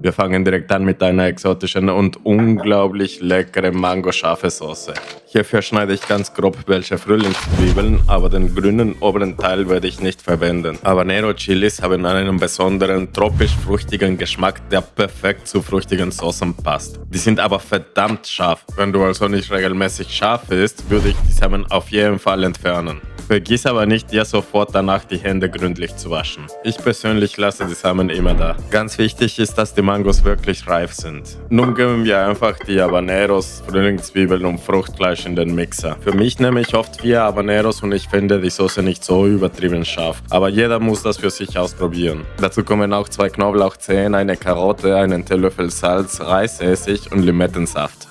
Wir fangen direkt an mit einer exotischen und unglaublich leckeren mango-scharfe Soße. Hierfür schneide ich ganz grob welche Frühlingszwiebeln, aber den grünen oberen Teil werde ich nicht verwenden. Habanero Chilis haben einen besonderen tropisch-fruchtigen Geschmack, der perfekt zu fruchtigen Soßen passt. Die sind aber verdammt scharf. Wenn du also nicht regelmäßig scharf isst, würde ich die Samen auf jeden Fall entfernen. Vergiss aber nicht, dir sofort danach die Hände gründlich zu waschen. Ich persönlich lasse die Samen immer da. Ganz wichtig ist, dass die Mangos wirklich reif sind. Nun geben wir einfach die Habaneros, Frühlingszwiebeln und Fruchtfleisch in den Mixer. Für mich nehme ich oft 4 Habaneros und ich finde die Soße nicht so übertrieben scharf. Aber jeder muss das für sich ausprobieren. Dazu kommen auch 2 Knoblauchzehen, eine Karotte, einen Teelöffel Salz, Reisessig und Limettensaft.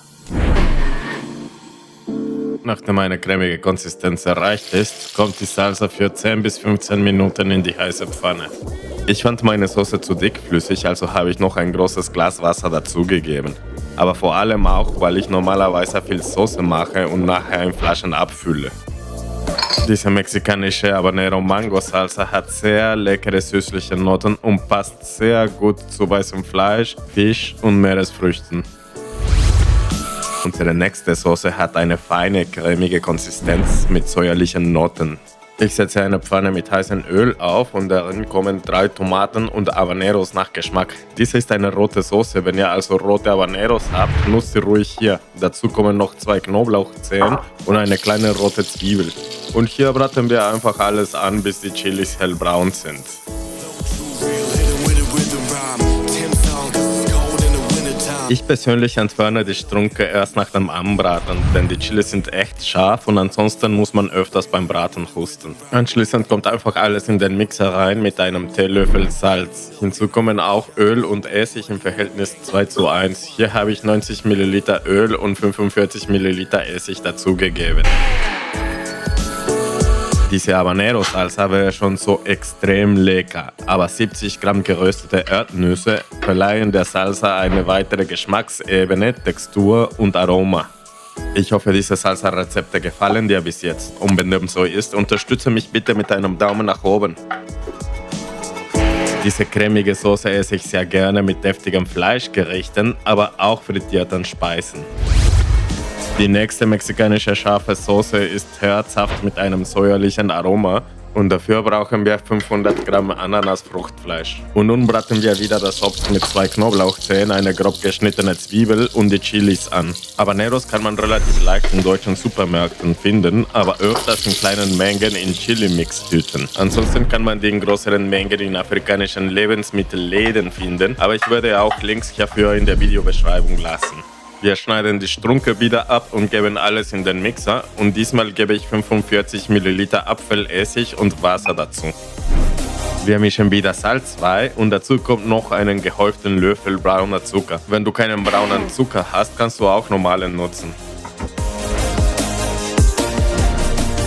Nachdem eine cremige Konsistenz erreicht ist, kommt die Salsa für 10 bis 15 Minuten in die heiße Pfanne. Ich fand meine Soße zu dickflüssig, also habe ich noch ein großes Glas Wasser dazugegeben. Aber vor allem auch, weil ich normalerweise viel Soße mache und nachher in Flaschen abfülle. Diese mexikanische Habanero Mango Salsa hat sehr leckere süßliche Noten und passt sehr gut zu weißem Fleisch, Fisch und Meeresfrüchten. Unsere nächste Soße hat eine feine, cremige Konsistenz mit säuerlichen Noten. Ich setze eine Pfanne mit heißem Öl auf und darin kommen 3 Tomaten und Habaneros nach Geschmack. Dies ist eine rote Soße, wenn ihr also rote Habaneros habt, nutzt sie ruhig hier. Dazu kommen noch 2 Knoblauchzehen und eine kleine rote Zwiebel. Und hier braten wir einfach alles an, bis die Chilis hellbraun sind. Ich persönlich entferne die Strunke erst nach dem Anbraten, denn die Chilis sind echt scharf und ansonsten muss man öfters beim Braten husten. Anschließend kommt einfach alles in den Mixer rein mit einem Teelöffel Salz. Hinzu kommen auch Öl und Essig im Verhältnis 2:1. Hier habe ich 90 ml Öl und 45 ml Essig dazugegeben. Diese Habanero Salsa wäre schon so extrem lecker, aber 70 Gramm geröstete Erdnüsse verleihen der Salsa eine weitere Geschmacksebene, Textur und Aroma. Ich hoffe, diese Salsa-Rezepte gefallen dir bis jetzt und wenn dem so ist, unterstütze mich bitte mit einem Daumen nach oben. Diese cremige Soße esse ich sehr gerne mit deftigen Fleischgerichten, aber auch frittierten Speisen. Die nächste mexikanische scharfe Soße ist herzhaft mit einem säuerlichen Aroma und dafür brauchen wir 500 Gramm Ananasfruchtfleisch. Und nun braten wir wieder das Obst mit 2 Knoblauchzehen, eine grob geschnittene Zwiebel und die Chilis an. Habaneros kann man relativ leicht in deutschen Supermärkten finden, aber öfters in kleinen Mengen in Chili-Mix-Tüten. Ansonsten kann man die in größeren Mengen in afrikanischen Lebensmittelläden finden, aber ich werde auch Links hierfür in der Videobeschreibung lassen. Wir schneiden die Strunke wieder ab und geben alles in den Mixer und diesmal gebe ich 45 ml Apfelessig und Wasser dazu. Wir mischen wieder Salz bei und dazu kommt noch einen gehäuften Löffel brauner Zucker. Wenn du keinen braunen Zucker hast, kannst du auch normalen nutzen.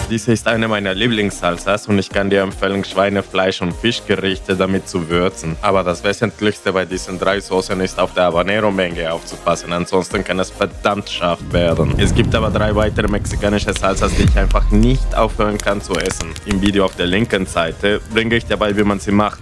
Diese ist eine meiner Lieblingssalsas und ich kann dir empfehlen, Schweine-, Fleisch- und Fischgerichte damit zu würzen. Aber das Wesentlichste bei diesen 3 Soßen ist auf der Habanero-Menge aufzupassen, ansonsten kann es verdammt scharf werden. Es gibt aber 3 weitere mexikanische Salsas, die ich einfach nicht aufhören kann zu essen. Im Video auf der linken Seite bringe ich dir bei, wie man sie macht.